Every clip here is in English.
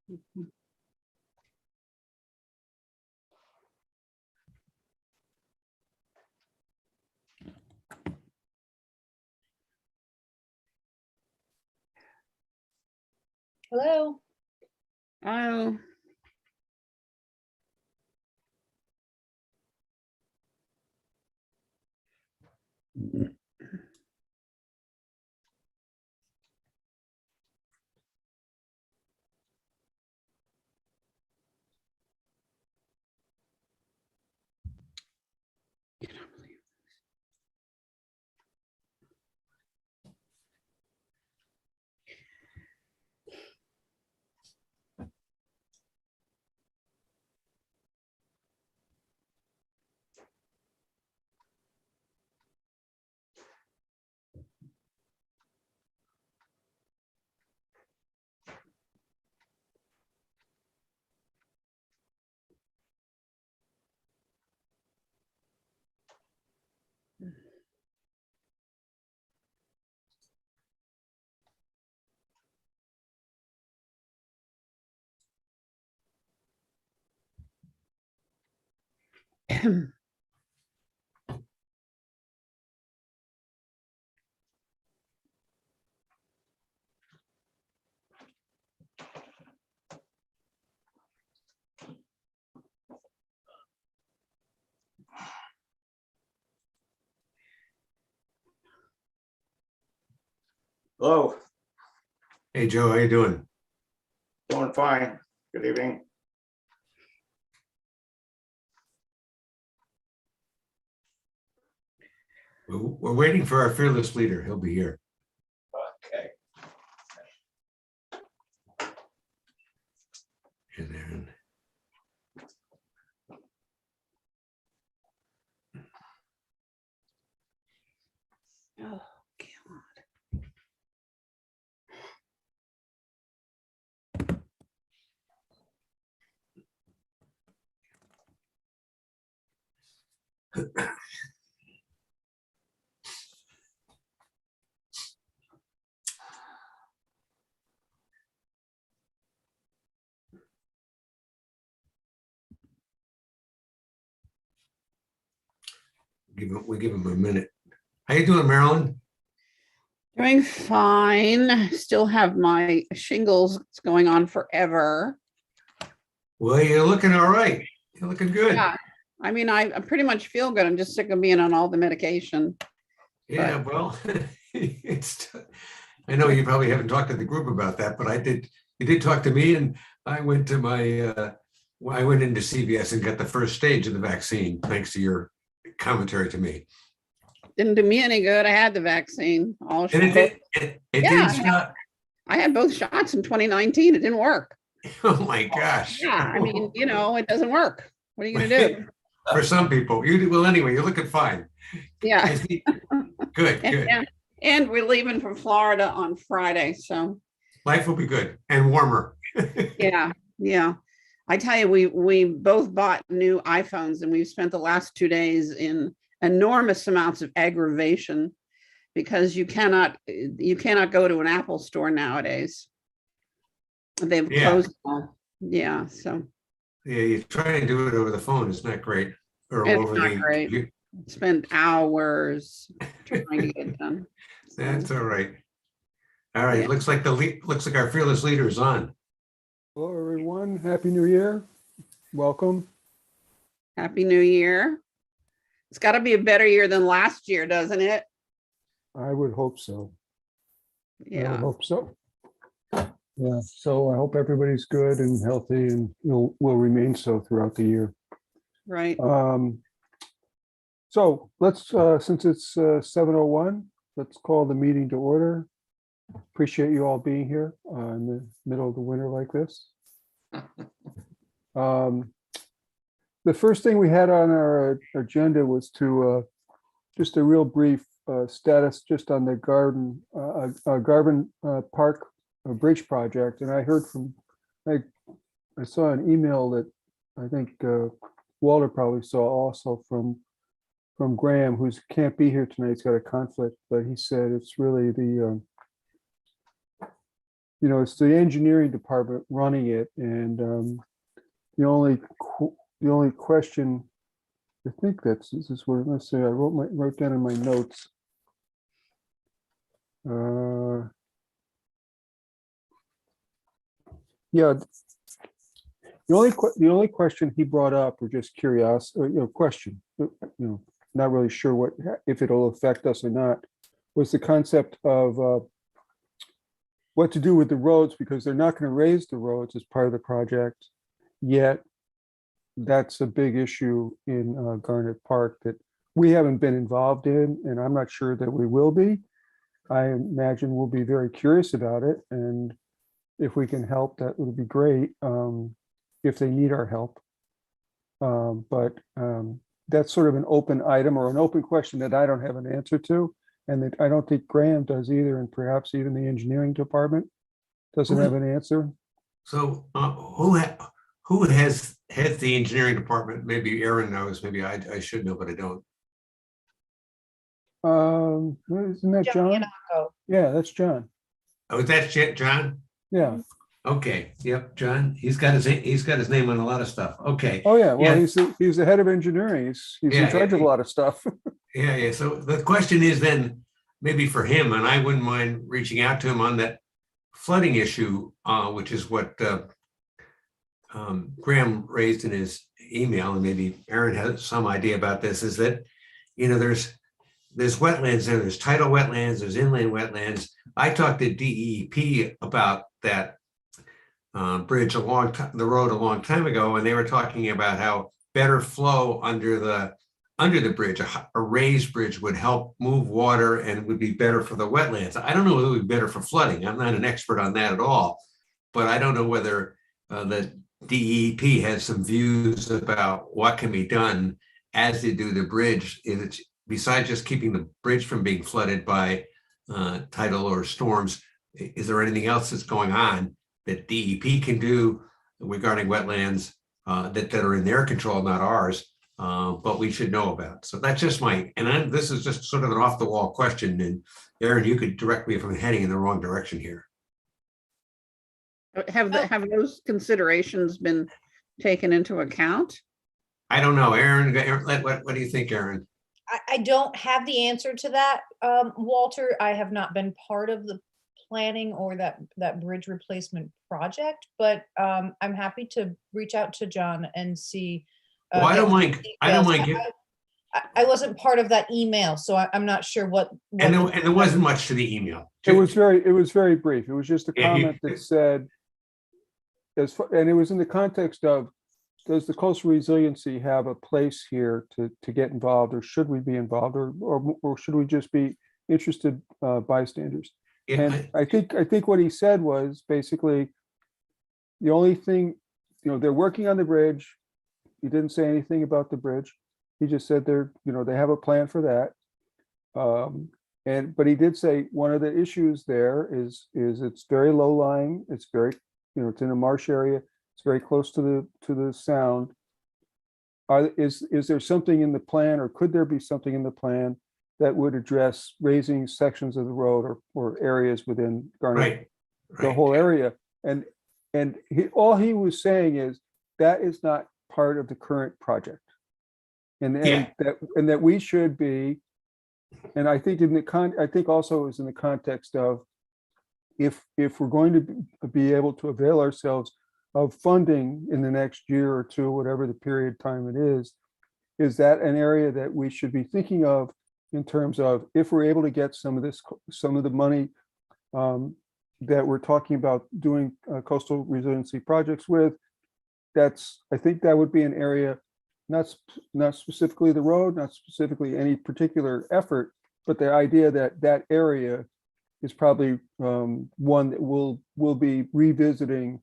Hello. Oh, Hello, Hey, Joe, how you doing? doing fine. Good evening. We're waiting for our fearless leader. He'll be here. Okay. And then, oh, we give him a minute. How you doing, Marilyn? doing fine. Still have my shingles. It's going on forever. Well, you're looking all right. You're looking good. Yeah. I mean, I pretty much feel good. I'm just sick of being on all the medication. Yeah, well, I know you probably haven't talked to the group about that, but I did. You did talk to me, and I went to I went into CVS and got the first stage of the vaccine, thanks to your commentary to me. Didn't do me any good. I had the vaccine. And it Yeah. didn't stop. I had both shots in 2019. It didn't work. Oh my gosh. Yeah. I mean, it doesn't work. What are you going to do? For some people, you do well anyway. You're looking fine. Yeah. Good, good. And we're leaving for Florida on Friday. So Life will be good and warmer. yeah. I tell you, we both bought new iPhones and we've spent the last 2 days in enormous amounts of aggravation because you cannot go to an Apple store nowadays. They've closed all. Yeah. So Yeah, you try and do it over the phone. It's not great. Or it's over not the great. Spend hours trying to get it done. So, That's all right. All right. Yeah. Looks like our fearless leader is on. Hello, everyone. Happy New Year. Welcome. Happy New Year. It's got to be a better year than last year, doesn't it? I would hope so. I would Yeah. hope so. Yeah. So I hope everybody's good and healthy and will remain so throughout the year. Right. So let's, since it's 7:01, let's call the meeting to order. Appreciate you all being here in the middle of the winter like this. The first thing we had on our agenda was to just a real brief status just on the Garden Park Bridge project. And I heard from, I saw an email that I think Walter probably saw also from Graham, who's can't be here tonight. He's got a conflict, but he said it's really it's the engineering department running it, and the only question, I think this is where, let's say I wrote down in my notes. Yeah, the only question he brought up, or just curiosity, question, not really sure if it'll affect us or not, was the concept of what to do with the roads, because they're not going to raise the roads as part of the project. Yet that's a big issue in Garnet Park that we haven't been involved in, and I'm not sure that we will be. I imagine we'll be very curious about it, and if we can help, that would be great, if they need our help. But that's sort of an open item or an open question that I don't have an answer to, and that I don't think Graham does either, and perhaps even the engineering department doesn't have an answer. So who has the engineering department? Maybe Aaron knows, maybe I should know, but I don't. Isn't that John John? Yanako. Yeah, that's John. Oh, that's John? Yeah. Okay, yep, John. He's got his name on a lot of stuff. Okay. Oh, yeah. Well, Yeah. he's the head of engineering. He's Yeah, in charge of a lot of stuff. Yeah. So the question is then maybe for him, and I wouldn't mind reaching out to him on that flooding issue, which is what Graham raised in his email, and maybe Aaron has some idea about this, is that, there's wetlands there, there's tidal wetlands, there's inland wetlands. I talked to DEP about that bridge the road a long time ago, and they were talking about how better flow under the bridge, a raised bridge, would help move water and would be better for the wetlands. I don't know whether it would be better for flooding. I'm not an expert on that at all, but I don't know whether the DEP has some views about what can be done as they do the bridge. It's besides just keeping the bridge from being flooded by tidal or storms. Is there anything else that's going on that DEP can do regarding wetlands that are in their control, not ours, but we should know about? So that's just this is just sort of an off the wall question, and Aaron, you could direct me if I'm heading in the wrong direction here. Have those considerations been taken into account? I don't know, Aaron, what do you think, Aaron? I don't have the answer to that, Walter. I have not been part of the planning or that bridge replacement project, but I'm happy to reach out to John and see. Well, I don't mind. I wasn't part of that email, so I'm not sure what. And there wasn't much to the email. It was very brief. It was just a comment that said, and it was in the context of, does the coastal resiliency have a place here to get involved, or should we be involved, or should we just be interested bystanders? Yeah, and I think what he said was basically the only thing, they're working on the bridge. He didn't say anything about the bridge. He just said they have a plan for that. But he did say one of the issues there is it's very low lying. It's very, it's in a marsh area. It's very close to the sound. Is there something in the plan, or could there be something in the plan that would address raising sections of the road or areas within Garnet, the whole area? And all he was saying is that is not part of the current project, and that we should be. And I think I think also is in the context of if we're going to be able to avail ourselves of funding in the next year or two, whatever the period of time it is that an area that we should be thinking of in terms of, if we're able to get some of the money that we're talking about doing coastal resiliency projects with, I think that would be an area, not specifically the road, not specifically any particular effort, but the idea that area is probably one that we'll be revisiting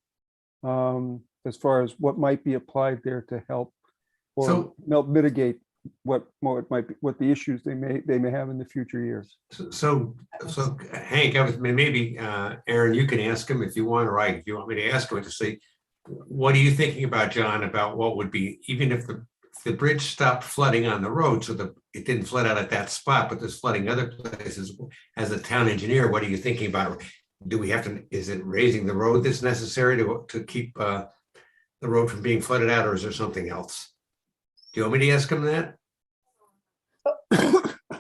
as far as what might be applied there to help or help mitigate what the issues they may have in the future years. So Hank, maybe Aaron, you can ask him if you want, or if you want me to ask him to say, what are you thinking about, John, about what would be, even if the bridge stopped flooding on the road, so it didn't flood out at that spot, but there's flooding other places. As a town engineer, what are you thinking about do we have to, is it raising the road that's necessary to keep the road from being flooded out, or is there something else? Do you want me to ask him that?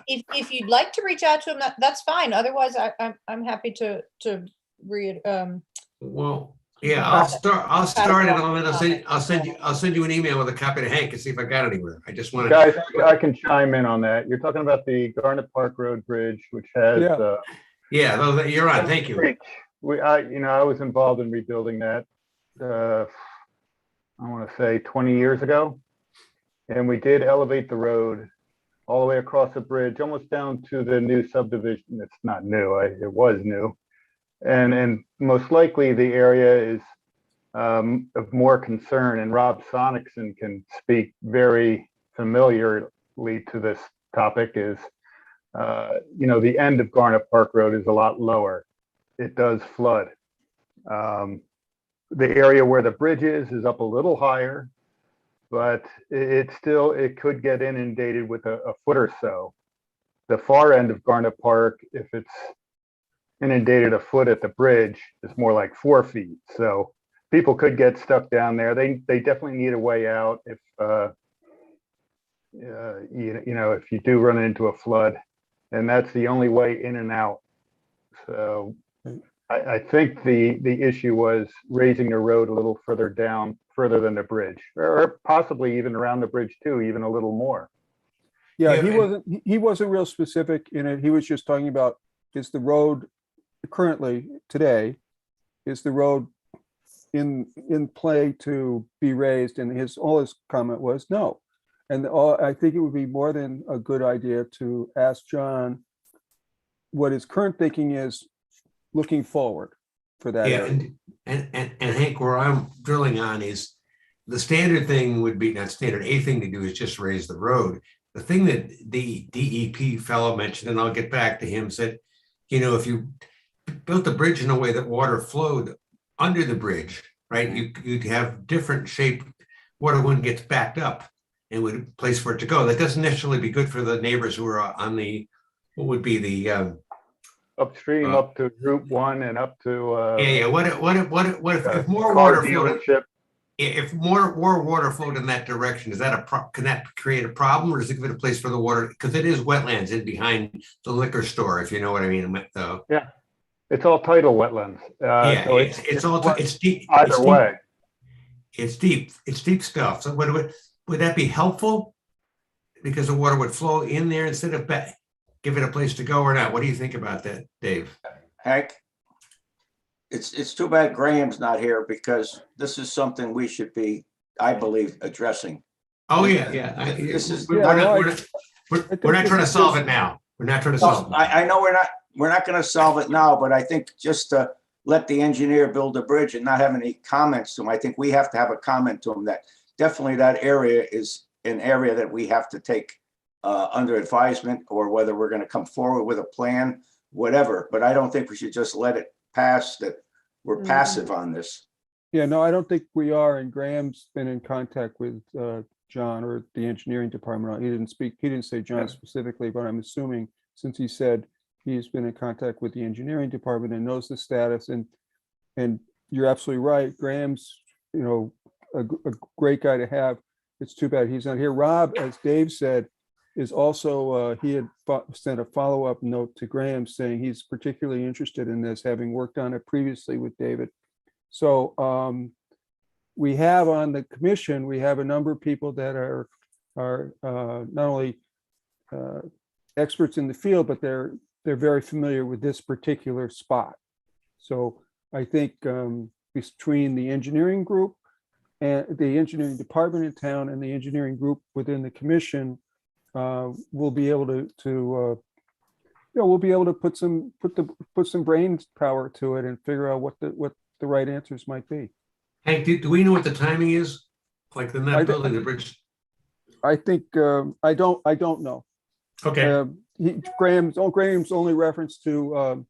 If you'd like to reach out to him, that's fine. Otherwise, I'm happy to read. Well, yeah, I'll start it and then I'll send you an email with a copy to Hank and see if I got anywhere. I just want to. Guys, I can chime in on that. You're talking about the Garnet Park Road Bridge, which has. Yeah. Yeah, you're on. Thank you. I was involved in rebuilding that, I want to say 20 years ago. And we did elevate the road all the way across the bridge, almost down to the new subdivision. It's not new, it was new. And most likely the area is of more concern, and Rob Sonicson can speak very familiarly to this topic, is the end of Garnet Park Road is a lot lower. It does flood. The area where the bridge is up a little higher, but it could get inundated with a foot or so. The far end of Garnet Park, if it's inundated a foot at the bridge, is more like 4 feet. So people could get stuck down there. They definitely need a way out if if you do run into a flood, and that's the only way in and out. So I think the issue was raising the road a little further down, further than the bridge, or possibly even around the bridge too, even a little more. Yeah, Yeah, he wasn't real specific in it. He was just talking about, is the road currently today, is the road in play to be raised? And all his comment was no. And I think it would be more than a good idea to ask John what his current thinking is looking forward for that Yeah, area. and Hank, where I'm drilling on is the standard thing would be, not standard, a thing to do is just raise the road. The thing that the DEP fellow mentioned, and I'll get back to him, said, if you built the bridge in a way that water flowed under the bridge, right, you'd have different shape water when it gets backed up and would a place for it to go. That doesn't necessarily be good for the neighbors who are on the, what would be the Upstream, up to Route 1 and up to yeah. What if more car water flowed? dealership. If more water flowed in that direction, is that can that create a problem, or does it give it a place for the water? Because it is wetlands in behind the liquor store, if you know what I mean. Yeah, it's all tidal wetlands. Yeah, So it's deep. Either way. It's deep stuff. So would that be helpful? Because the water would flow in there instead of give it a place to go, or not? What do you think about that, Dave? Hank, it's too bad Graham's not here, because this is something we should be, I believe, addressing. Oh yeah. This is We're not trying to solve it now. We're not trying to solve it. I know we're not going to solve it now, but I think just to let the engineer build a bridge and not have any comments to him, I think we have to have a comment to him that definitely that area is an area that we have to take under advisement, or whether we're going to come forward with a plan, whatever. But I don't think we should just let it pass that we're passive on this. Yeah, no, I don't think we are. And Graham's been in contact with John or the engineering department. He didn't say John specifically, but I'm assuming, since he said he's been in contact with the engineering department and knows the status. And you're absolutely right. Graham's, a great guy to have. It's too bad he's not here. Rob, as Dave said, is also, he had sent a follow-up note to Graham saying he's particularly interested in this, having worked on it previously with David. So we have on the commission, we have a number of people that are not only experts in the field, but they're very familiar with this particular spot. So I think between the engineering group and the engineering department in town and the engineering group within the commission, we'll be able to we'll be able to put some brain power to it and figure out what the right answers might be. Hank, do we know what the timing is? Like the net building the bridge? I think I don't know. Okay. Graham's only reference to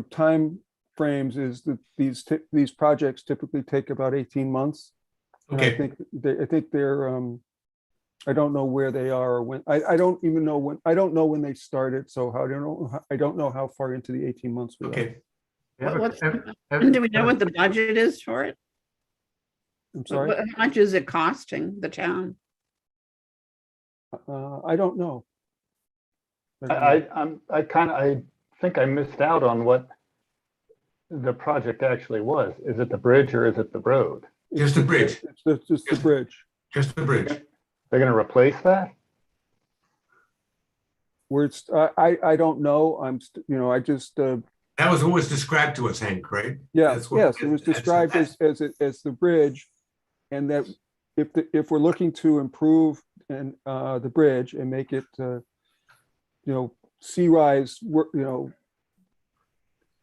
time frames is that these projects typically take about 18 months. And Okay. I think they're I don't know where they are or when. I don't even know when. I don't know when they started. So I don't know how far into the 18 months we are. Okay. What's, Have- do we know what the budget is for it? I'm sorry. How much is it costing the town? I don't know. don't know. I think I missed out on what the project actually was. Is it the bridge or is it the road? Just the bridge. It's just the bridge. Just the bridge. They're gonna replace that? Where it's, I don't know. I just, That was what was described to us, Hank, right? yeah, That's what- yes, it was described as the bridge. And that if we're looking to improve and the bridge and make it, sea rise,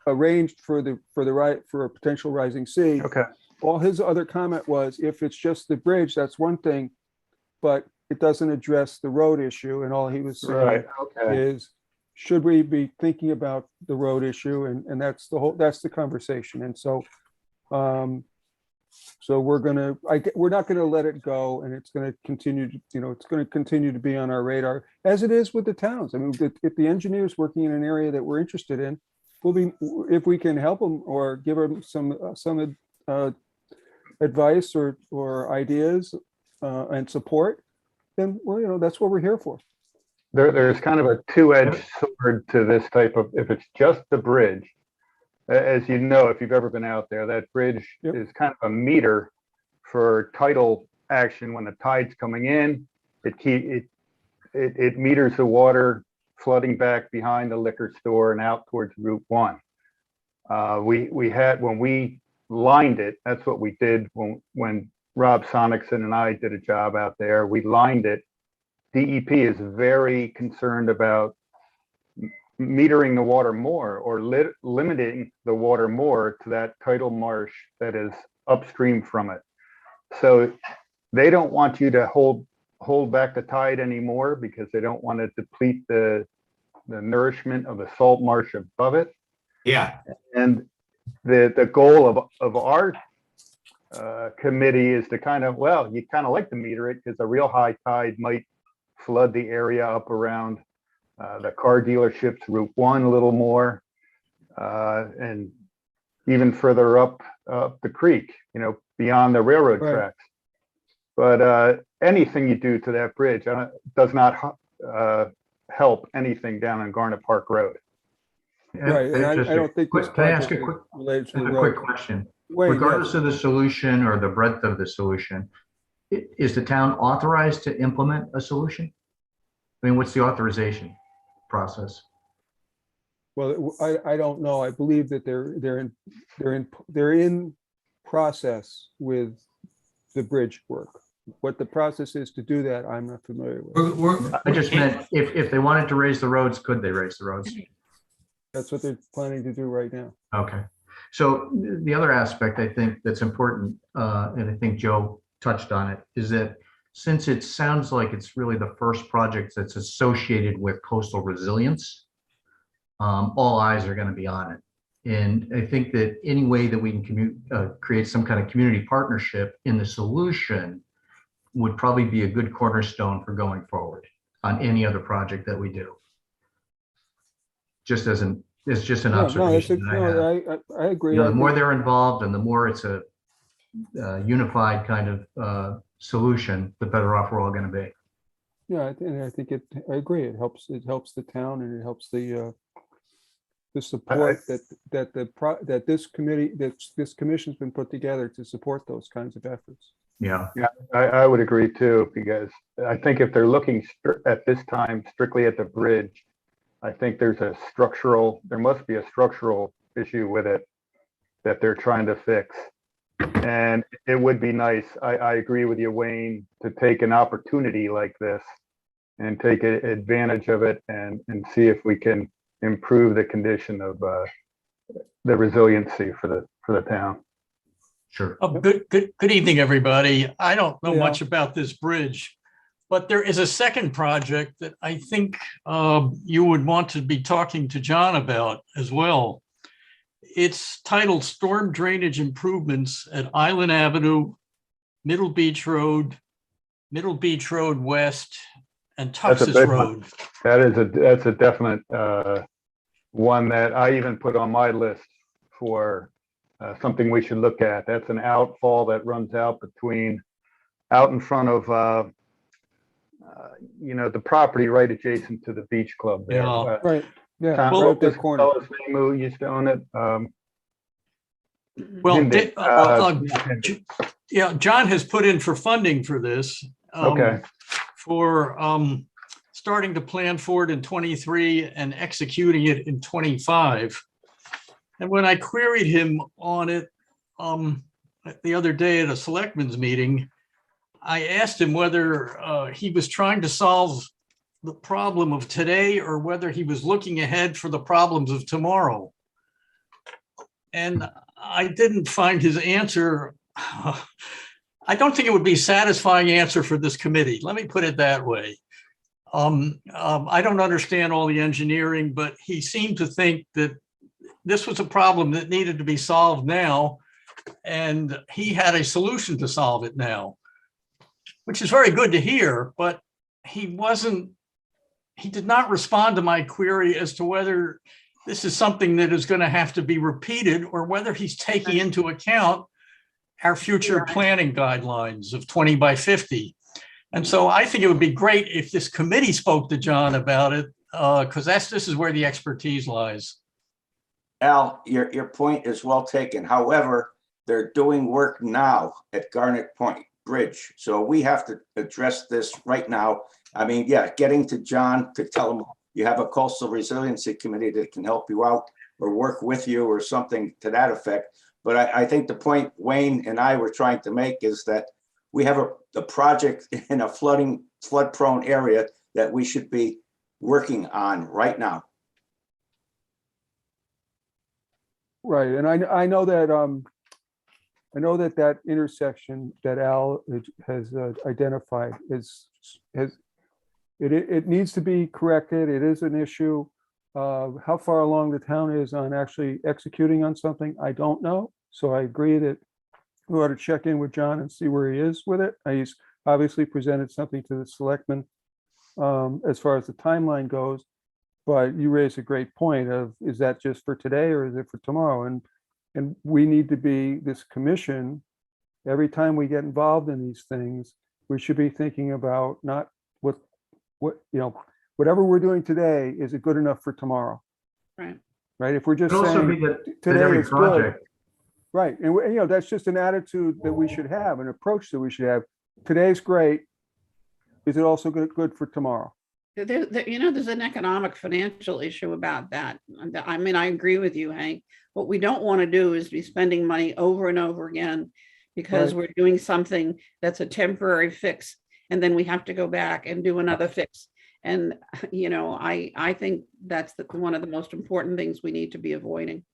arranged for a potential rising sea. Okay. All his other comment was, if it's just the bridge, that's one thing, but it doesn't address the road issue. And all he was saying Right, okay. is, should we be thinking about the road issue? And that's the conversation. And so, so we're not gonna let it go, and it's gonna continue to be on our radar, as it is with the towns. I mean, if the engineer's working in an area that we're interested in, if we can help them or give them some advice or ideas and support, then that's what we're here for. There's kind of a two-edged sword to this type of, if it's just the bridge, as you know, if you've ever been out there, that bridge Yep. is kind of a meter for tidal action. When the tide's coming in, it meters the water flooding back behind the liquor store and out towards Route 1. We had, when we lined it, that's what we did when Rob Sonicson and I did a job out there, we lined it. DEP is very concerned about metering the water more, or limiting the water more to that tidal marsh that is upstream from it. So they don't want you to hold back the tide anymore, because they don't want to deplete the nourishment of the salt marsh above it. Yeah, And the goal of our committee is to kind of, well, you kind of like to meter it, because a real high tide might flood the area up around the car dealerships, Route 1 a little more, and even further up the creek, beyond the railroad Right. tracks. But anything you do to that bridge does not help anything down on Garnet Park Road. Right, and I don't think this Can I ask project a quick, is related to the a road. quick question? Wayne, Regardless yes. of the solution or the breadth of the solution, is the town authorized to implement a solution? I mean, what's the authorization process? Well, I don't know. I believe that they're in process with the bridge work. What the process is to do that, I'm not familiar with. I just meant if they wanted to raise the roads, could they raise the roads? That's what they're planning to do right now. Okay. So the other aspect I think that's important, and I think Joe touched on it, is that since it sounds like it's really the first project that's associated with coastal resilience, all eyes are going to be on it. And I think that any way that we can create some kind of community partnership in the solution would probably be a good cornerstone for going forward on any other project that we do. It's just an observation that I have. I agree. The more they're involved and the more it's a unified kind of solution, the better off we're all going to be. Yeah, and I think I agree. It helps the town, and it helps the support that this commission's been put together to support those kinds of efforts. Yeah. Yeah, I would agree too, because I think if they're looking at this time strictly at the bridge, I think there must be a structural issue with it that they're trying to fix. And it would be nice, I agree with you, Wayne, to take an opportunity like this and take advantage of it and see if we can improve the condition of the resiliency for the town. Sure. Good evening, everybody. I don't know Yeah. much about this bridge, but there is a second project that I think you would want to be talking to John about as well. It's titled Storm Drainage Improvements at Island Avenue, Middle Beach Road West, and That's a Tuxas big one. Road. That's a definite one that I even put on my list for something we should look at. That's an outfall that runs out out in front of, the property right adjacent to the beach club there. Yeah. Right, yeah, Tom, right what at that was the corner. fellow's name who used to own it? Well, Hindy. yeah, John has put in for funding for this. Okay. For starting to plan for it in 23 and executing it in 25. And when I queried him on it the other day at a selectmen's meeting, I asked him whether he was trying to solve the problem of today or whether he was looking ahead for the problems of tomorrow. And I didn't find his answer. I don't think it would be a satisfying answer for this committee. Let me put it that way. I don't understand all the engineering, but he seemed to think that this was a problem that needed to be solved now, and he had a solution to solve it now, which is very good to hear, but he did not respond to my query as to whether this is something that is going to have to be repeated or whether he's taking into account our future planning guidelines of 20 by 50. And so I think it would be great if this committee spoke to John about it, because this is where the expertise lies. Al, your point is well taken. However, they're doing work now at Garnet Point Bridge. So we have to address this right now. I mean, yeah, getting to John to tell him you have a coastal resiliency committee that can help you out or work with you or something to that effect. But I think the point Wayne and I were trying to make is that we have a project in a flood prone area that we should be working on right now. Right, and I know that that intersection that Al has identified it needs to be corrected. It is an issue. How far along the town is on actually executing on something, I don't know. So I agree that we ought to check in with John and see where he is with it. He's obviously presented something to the selectmen as far as the timeline goes. But you raise a great point of, is that just for today or is it for tomorrow? And we need to be, this commission, every time we get involved in these things, we should be thinking about not whatever we're doing today, is it good enough for tomorrow? Right. Right. If we're just Could also be saying that today every is good. project, Right. And that's just an attitude that we should have, an approach that we should have. Today's great. Is it also good for tomorrow? There's an economic financial issue about that. I mean, I agree with you, Hank. What we don't want to do is be spending money over and over again because we're doing something that's a temporary fix, and then we have to go back and do another fix. And, I think that's one of the most important things we need to be avoiding.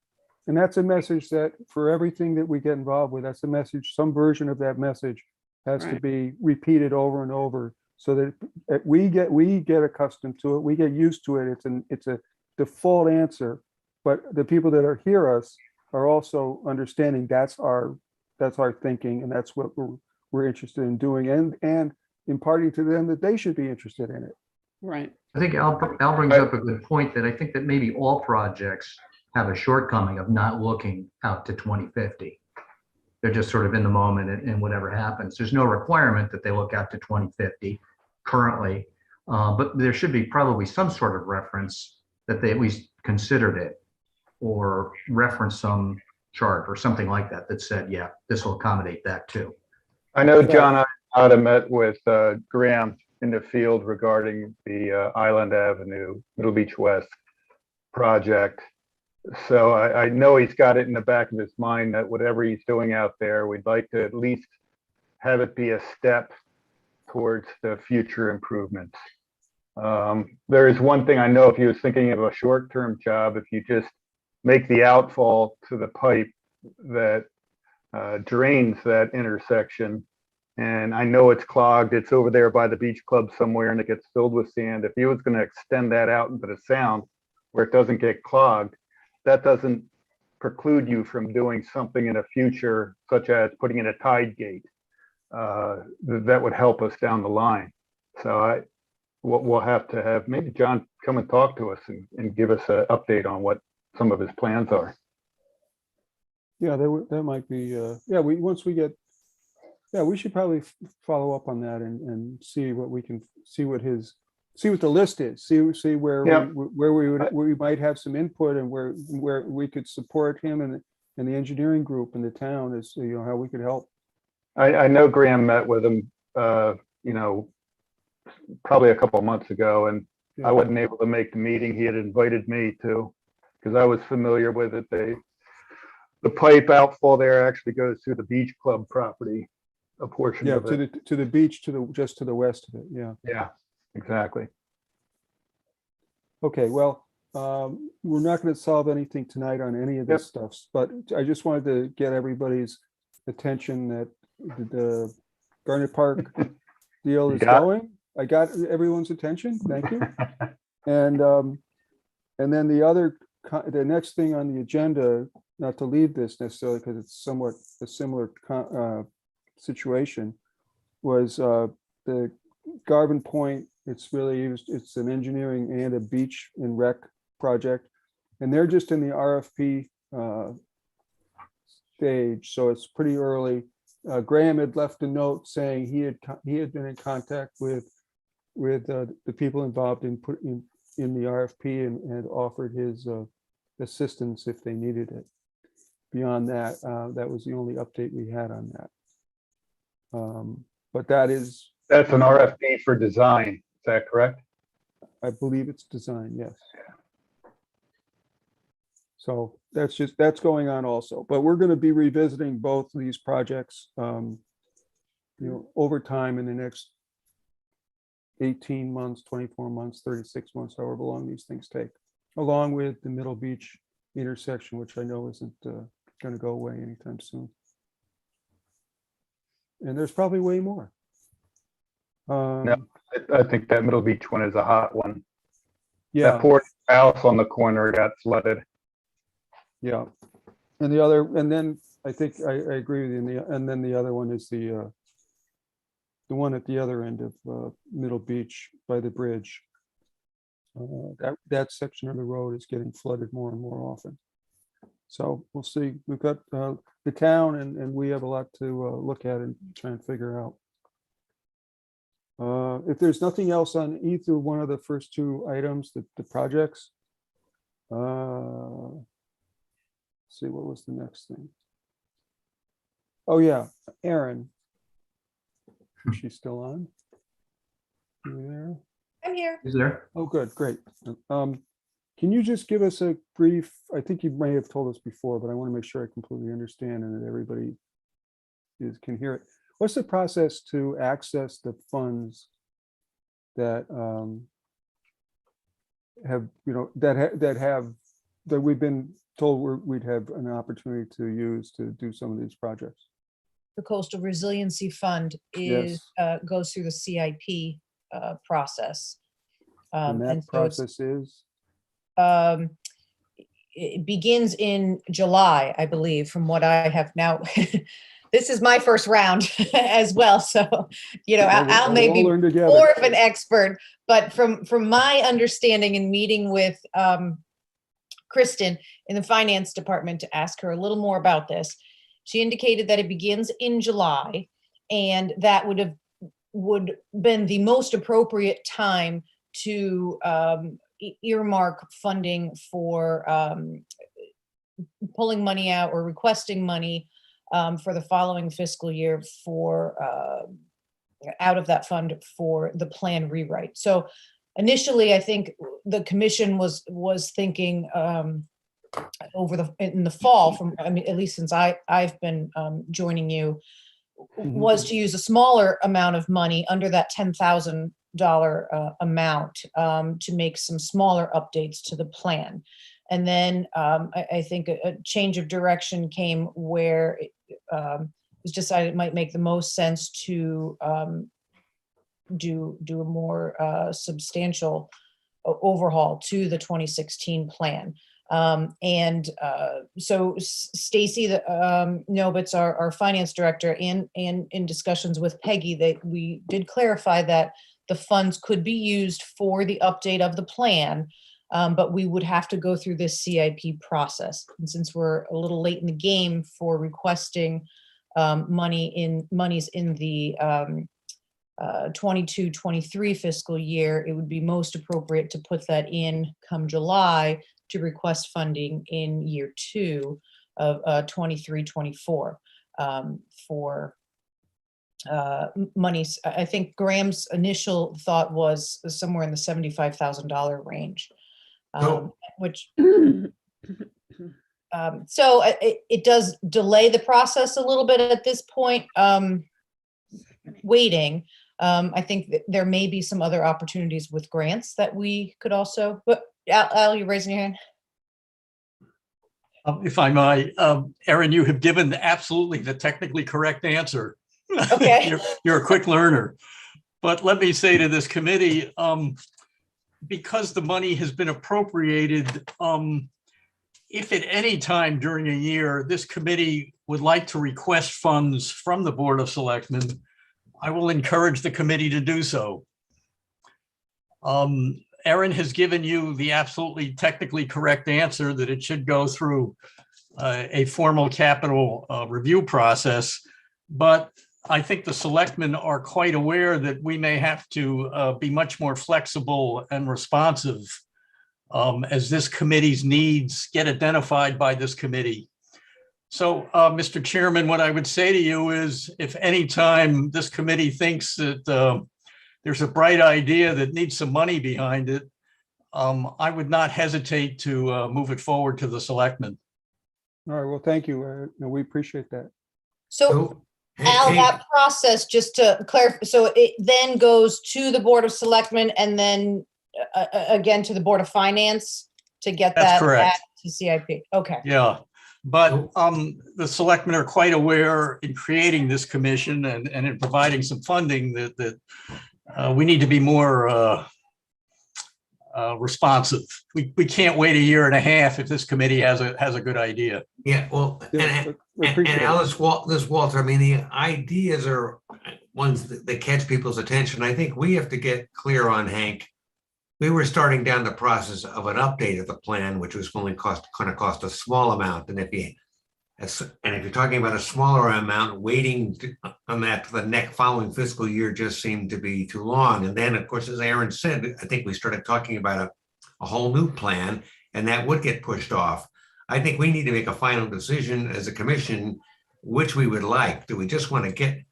And that's a message that for everything that we get involved with, that's a message, some version of that message has to be repeated over and over so that we get accustomed to it, we get used to it. It's a default answer, but the people that hear us are also understanding that's our thinking, and that's what we're interested in doing, and imparting to them that they should be interested in it. Right. I think Al brings up a good point, that I think that maybe all projects have a shortcoming of not looking out to 2050. They're just sort of in the moment and whatever happens. There's no requirement that they look out to 2050 currently, but there should be probably some sort of reference that they at least considered it, or reference some chart or something like that that said, yeah, this will accommodate that too. I know John Iotta met with Graham in the field regarding the Island Avenue, Middle Beach West project. So I know he's got it in the back of his mind that whatever he's doing out there, we'd like to at least have it be a step towards the future improvements. There is one thing I know, if he was thinking of a short-term job, if you just make the outfall to the pipe that drains that intersection, and I know it's clogged, it's over there by the beach club somewhere and it gets filled with sand. If he was going to extend that out into the sound where it doesn't get clogged, that doesn't preclude you from doing something in the future, such as putting in a tide gate. That would help us down the line. So we'll have to have maybe John come and talk to us and give us an update on what some of his plans are. Yeah, that might be, yeah, once we get, yeah, we should probably follow up on that and see what we can, see what the list is, see where Yeah. where we might have some input and where we could support him and the engineering group in the town is, how we could help. I know Graham met with him, probably a couple of months ago, and Yeah. I wasn't able to make the meeting. He had invited me to, because I was familiar with it. The pipe outfall there actually goes through the beach club property, a portion Yeah, of it. to the beach, just to the west of it, yeah. Yeah, exactly. Okay, well, we're not going to solve anything tonight on any of this stuff, but I just wanted to get everybody's attention that the Garnet Park deal You is got it? going. I got everyone's attention. Thank you. And then the next thing on the agenda, not to leave this necessarily because it's somewhat a similar situation, was the Garvin Point. It's an engineering and a beach and rec project, and they're just in the RFP stage, so it's pretty early. Graham had left a note saying he had been in contact with the people involved in the RFP and offered his assistance if they needed it. Beyond that, that was the only update we had on that. But That's an RFP for design. Is that correct? I believe it's design, yes. So that's going on also, but we're going to be revisiting both of these projects, over time in the next 18 months, 24 months, 36 months, however long these things take, along with the Middle Beach intersection, which I know isn't going to go away anytime soon. And there's probably way more. I think that Middle Beach one is a hot one. Yeah. That poor house on the corner got flooded. Yeah. And then I think I agree with you. And then the other one is the one at the other end of Middle Beach by the bridge. That section of the road is getting flooded more and more often. So we'll see. We've got the town and we have a lot to look at and try and figure out. If there's nothing else on either one of the first two items, the projects. See, what was the next thing? Oh yeah, Erin. Is she still on? You there? I'm here. Is there? Oh, good, great. Can you just give us a brief, I think you may have told us before, but I want to make sure I completely understand and that everybody can hear it. What's the process to access the funds that that we've been told we'd have an opportunity to use to do some of these projects? The Coastal Resiliency Fund goes through the CIP process. And that so process is? It begins in July, I believe, from what I have now. This is my first round as well. So, Al may be more of an expert, but from my understanding and meeting with Kristen in the finance department to ask her a little more about this, she indicated that it begins in July, and that would been the most appropriate time to earmark funding for pulling money out or requesting money for the following fiscal year for out of that fund for the plan rewrite. So initially, I think the commission was thinking in the fall, at least since I've been joining you, was to use a smaller amount of money under that $10,000 amount to make some smaller updates to the plan. And then I think a change of direction came where it was decided it might make the most sense to do a more substantial overhaul to the 2016 plan. So Stacy Nobitz, our finance director, and in discussions with Peggy, that we did clarify that the funds could be used for the update of the plan, But we would have to go through this CIP process. And since we're a little late in the game for requesting monies in the 22-23 fiscal year, it would be most appropriate to put that in come July to request funding in year 2 of 23-24 for monies. I think Graham's initial thought was somewhere in the $75,000 range, which so it does delay the process a little bit at this point. Waiting. I think that there may be some other opportunities with grants that we could also. But Al, you're raising your hand. If I might, Erin, you have given absolutely the technically correct answer. Okay. You're a quick learner. But let me say to this committee, because the money has been appropriated, if at any time during a year, this committee would like to request funds from the Board of Selectmen, I will encourage the committee to do so. Erin has given you the absolutely technically correct answer that it should go through a formal capital review process. But I think the selectmen are quite aware that we may have to be much more flexible and responsive as this committee's needs get identified by this committee. So, Mr. Chairman, what I would say to you is if any time this committee thinks that there's a bright idea that needs some money behind it, I would not hesitate to move it forward to the selectmen. All right, well, thank you. We appreciate that. So Al, that process, just to clarify, so it then goes to the Board of Selectmen and then again to the Board of Finance to get That's that correct. to CIP. Okay. Yeah, but the selectmen are quite aware in creating this commission and in providing some funding that we need to be more responsive. We can't wait a year and a half if this committee has a good idea. Yeah, well, Yeah, we and appreciate it. Alice, Walter, I mean, the ideas are ones that catch people's attention. I think we have to get clear on, Hank. We were starting down the process of an update of the plan, which was only going to cost a small amount. And if you're talking about a smaller amount, waiting on that for the following fiscal year just seemed to be too long. And then, of course, as Aaron said, I think we started talking about a whole new plan, and that would get pushed off. I think we need to make a final decision as a commission, which we would like. Do we just want to get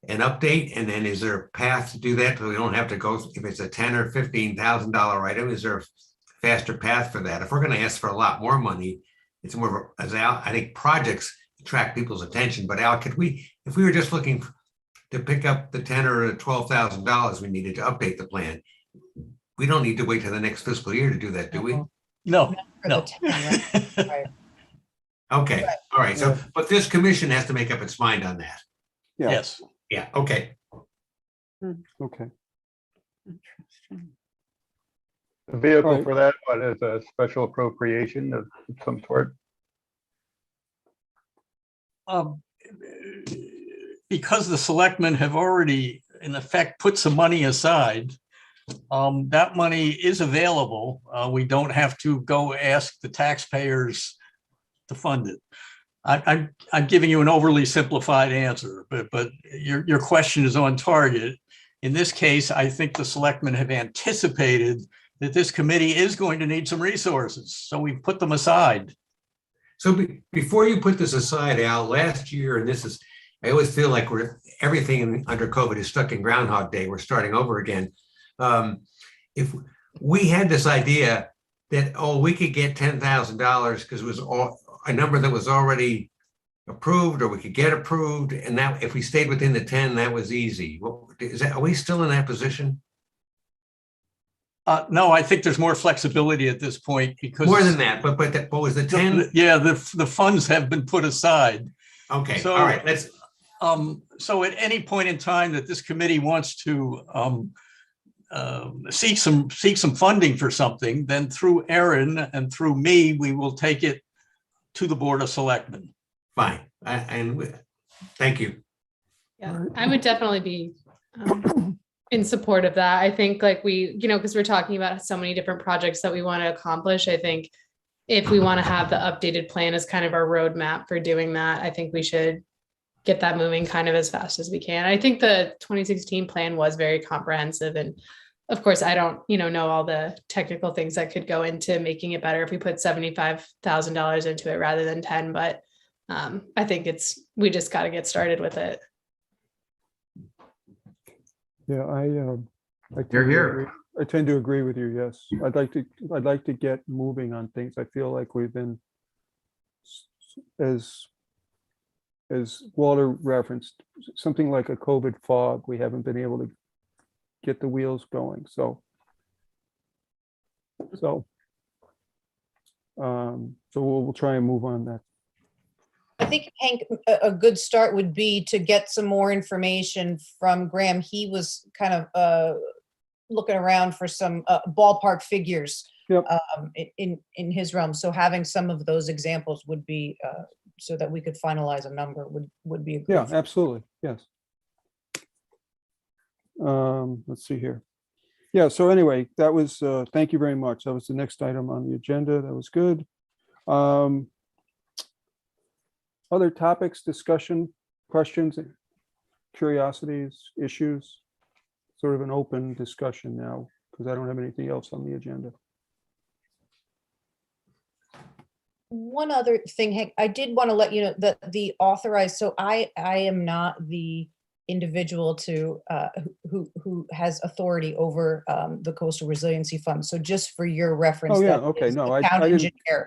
an update, and then is there a path to do that so we don't have to go, if it's a $10,000 or $15,000 item, is there a faster path for that? If we're going to ask for a lot more money, it's more of, as Al, I think projects attract people's attention. But Al, could we, if we were just looking to pick up the $10,000 or $12,000 we needed to update the plan, we don't need to wait till the next fiscal year to do that, do we? No, For no. the 10, right? Right. Okay, all right. So, but this commission has to make up its mind on that. Yeah. Yes. Yeah, okay. Okay. The vehicle Right. for that, what is a special appropriation of some sort? Because the selectmen have already, in effect, put some money aside, that money is available. We don't have to go ask the taxpayers to fund it. I'm giving you an overly simplified answer, but your question is on target. In this case, I think the selectmen have anticipated that this committee is going to need some resources, so we've put them aside. So before you put this aside, Al, last year, and I always feel like everything under COVID is stuck in Groundhog Day. We're starting over again. If we had this idea that, we could get $10,000 because it was a number that was already approved, or we could get approved, and that if we stayed within the 10, that was easy. Are we still in that position? No, I think there's more flexibility at this point because More than that, but was the 10? Yeah, the funds have been put aside. Okay, So, all right, let's. So at any point in time that this committee wants to seek some funding for something, then through Erin and through me, we will take it to the Board of Selectmen. Fine, and thank you. Yeah, I would definitely be in support of that. I think like we, because we're talking about so many different projects that we want to accomplish. I think if we want to have the updated plan as kind of our roadmap for doing that, I think we should get that moving kind of as fast as we can. I think the 2016 plan was very comprehensive. And of course, I don't, know all the technical things that could go into making it better if we put $75,000 into it rather than 10. But I think we just got to get started with it. Yeah, I You're tend to here. agree. I tend to agree with you. Yes, I'd like to get moving on things. I feel like we've been, as Walter referenced, something like a COVID fog. We haven't been able to get the wheels going. So we'll try and move on that. I think, Hank, a good start would be to get some more information from Graham. He was kind of looking around for some ballpark figures. Yep. In his realm. So having some of those examples would be so that we could finalize a number would be a good. Yeah, absolutely. Yes. Let's see here. Yeah, so anyway, that was, thank you very much. That was the next item on the agenda. That was good. Other topics, discussion, questions, curiosities, issues, sort of an open discussion now, because I don't have anything else on the agenda. One other thing, Hank, I did want to let you know that the authorized, so I am not the individual to who has authority over the Coastal Resiliency Fund. So just for your reference. Oh, yeah, that okay, is no, the I town didn't. engineer.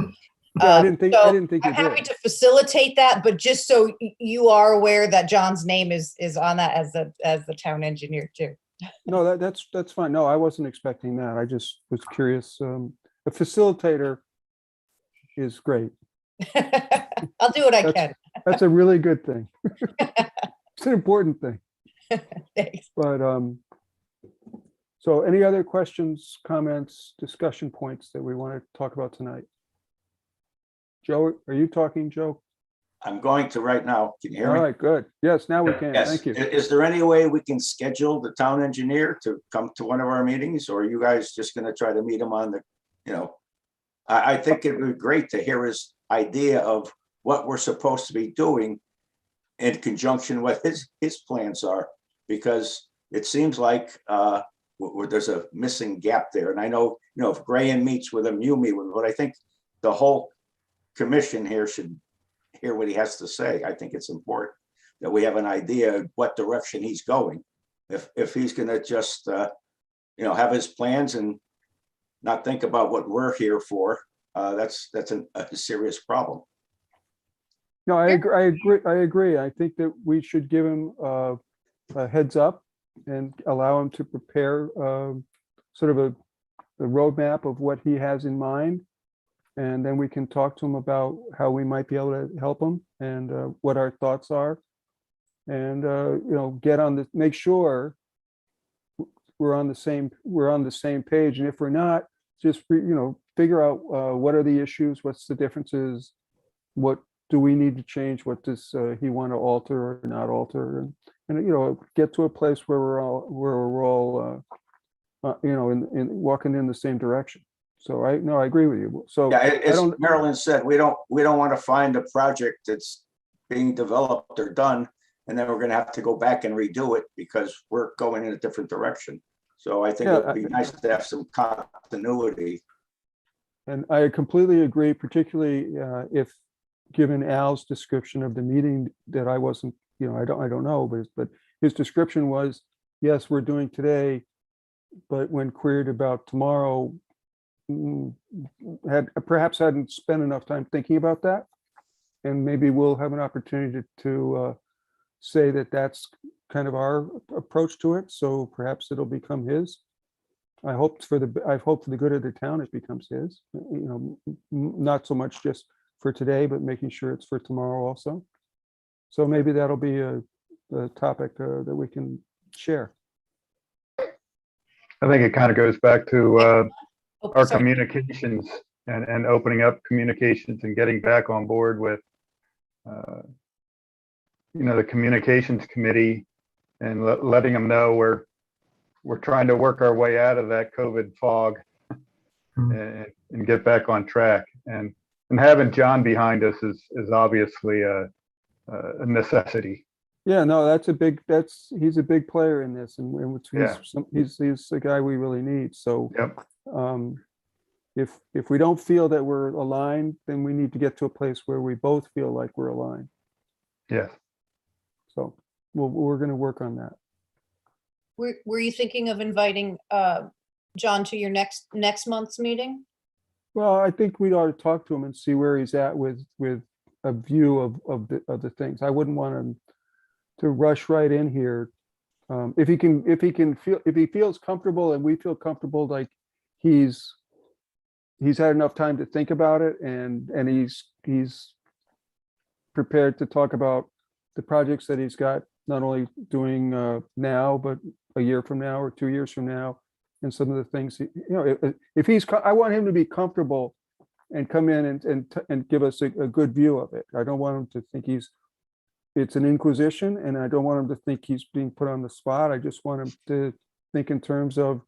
Yeah, I didn't think So you I'm happy did. to facilitate that, but just so you are aware that John's name is on that as the town engineer too. No, that's fine. No, I wasn't expecting that. I just was curious. A facilitator is great. I'll do what I can. That's a really good thing. It's an important thing. Thanks. But so any other questions, comments, discussion points that we want to talk about tonight? Joe, are you talking, Joe? I'm going to right now. Can you hear All me? right, good. Yes, now we can. Yes. Thank you. Is there any way we can schedule the town engineer to come to one of our meetings, or are you guys just gonna try to meet him on the, I think it would be great to hear his idea of what we're supposed to be doing in conjunction with his plans are, because it seems like there's a missing gap there. And I know, if Graham meets with him, you meet with him, but I think the whole commission here should hear what he has to say. I think it's important that we have an idea of what direction he's going. If he's gonna just have his plans and not think about what we're here for, that's a serious problem. No, I agree. I think that we should give him a heads up and allow him to prepare sort of a roadmap of what he has in mind. And then we can talk to him about how we might be able to help him and what our thoughts are. And make sure we're on the same page. And if we're not, just figure out what are the issues, what's the differences, what do we need to change, what does he want to alter or not alter, and get to a place where we're all walking in the same direction. So I agree with you. So yeah, as Marilyn said, we don't want to find a project that's being developed or done, and then we're going to have to go back and redo it because we're going in a different direction. So I think it would be nice to have some continuity. And I completely agree, particularly if given Al's description of the meeting that I wasn't, I don't know, but his description was, yes, we're doing today, but when queried about tomorrow, perhaps hadn't spent enough time thinking about that. And maybe we'll have an opportunity to say that that's kind of our approach to it. So perhaps it'll become his. I hope for the good of the town it becomes his, not so much just for today, but making sure it's for tomorrow also. So maybe that'll be a topic that we can share. I think it kind of goes back to our Sorry. communications and opening up communications and getting back on board with, the communications committee and letting them know we're we're trying to work our way out of that COVID fog and get back on track. And having John behind us is obviously a necessity. Yeah, no, he's a big player in this, and Yeah. he's the guy we really need. So Yep. if we don't feel that we're aligned, then we need to get to a place where we both feel like we're aligned. Yes. So we're going to work on that. Were you thinking of inviting John to your next month's meeting? Well, I think we ought to talk to him and see where he's at with a view of the things. I wouldn't want him to rush right in here. If he feels comfortable and we feel comfortable, like he's had enough time to think about it, and he's prepared to talk about the projects that he's got, not only doing now, but a year from now or 2 years from now, and some of the things, if I want him to be comfortable and come in and give us a good view of it. I don't want him to think it's an inquisition, and I don't want him to think he's being put on the spot. I just want him to think in terms of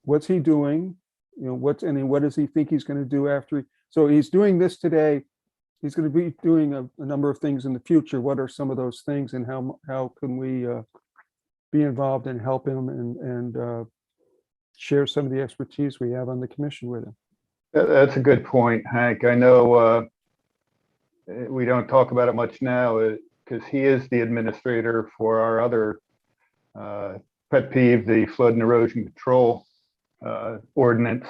what's he doing, what does he think he's going to do after. So he's doing this today. He's going to be doing a number of things in the future. What are some of those things, and how can we be involved and help him and share some of the expertise we have on the commission with him? That's a good point, Hank. I know we don't talk about it much now because he is the administrator for our other pet peeve, the flood and erosion control ordinance.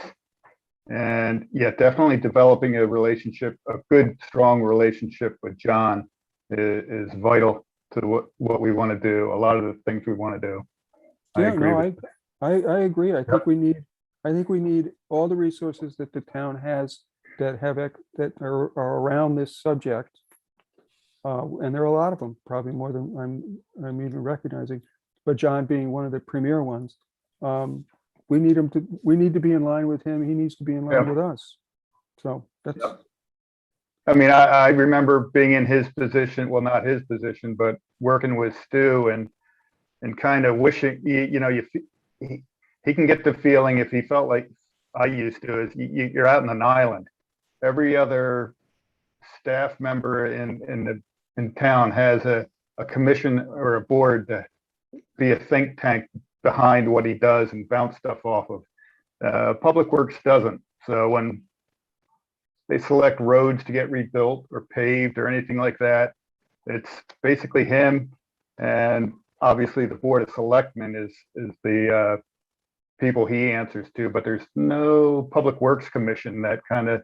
And yeah, definitely developing a good, strong relationship with John is vital to what we want to do. A lot of the things we want to do. I agree. I think we need all the resources that the town has that are around this subject. And there are a lot of them, probably more than I'm even recognizing, but John being one of the premier ones. We need to be in line with him. He needs to be in line with us. So that's. I mean, I remember being in his position, well, not his position, but working with Stu and kind of wishing, he can get the feeling, if he felt like I used to, is you're out on an island. Every other staff member in town has a commission or a board to be a think tank behind what he does and bounce stuff off of. Public Works doesn't. So when they select roads to get rebuilt or paved or anything like that, it's basically him, and obviously the Board of Selectmen is the people he answers to, but there's no Public Works Commission that kind of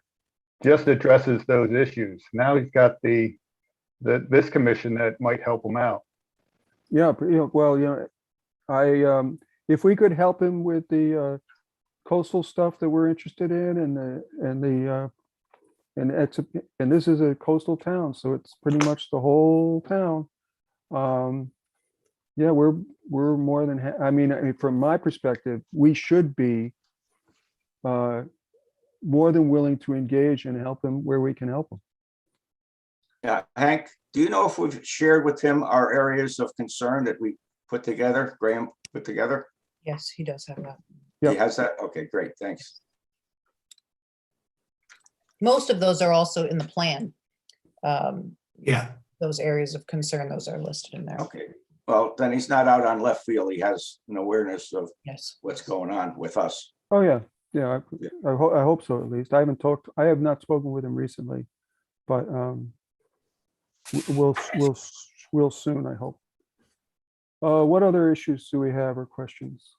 just addresses those issues. Now he's got this commission that might help him out. Yeah, well, if we could help him with the coastal stuff that we're interested in, and this is a coastal town, so it's pretty much the whole town. Yeah, we're more than. I mean, from my perspective, we should be more than willing to engage and help him where we can help him. Yeah, Hank, do you know if we've shared with him our areas of concern that we put together, Graham put together? Yes, he does have that. Yep. He has that? Okay, great, thanks. Most of those are also in the plan. Yeah. Those areas of concern, those are listed in there. Okay, well, then he's not out on left field. He has an awareness of Yes. what's going on with us. Oh yeah, I hope so, at least. I have not spoken with him recently, but we'll soon, I hope. What other issues do we have or questions?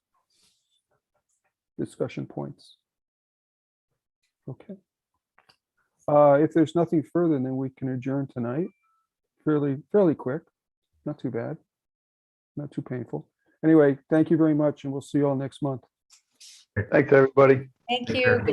Discussion points? Okay. If there's nothing further, then we can adjourn tonight. Fairly quick, not too bad, not too painful. Anyway, thank you very much, and we'll see you all next month. Thanks, everybody. Thank Take you. care. Good night.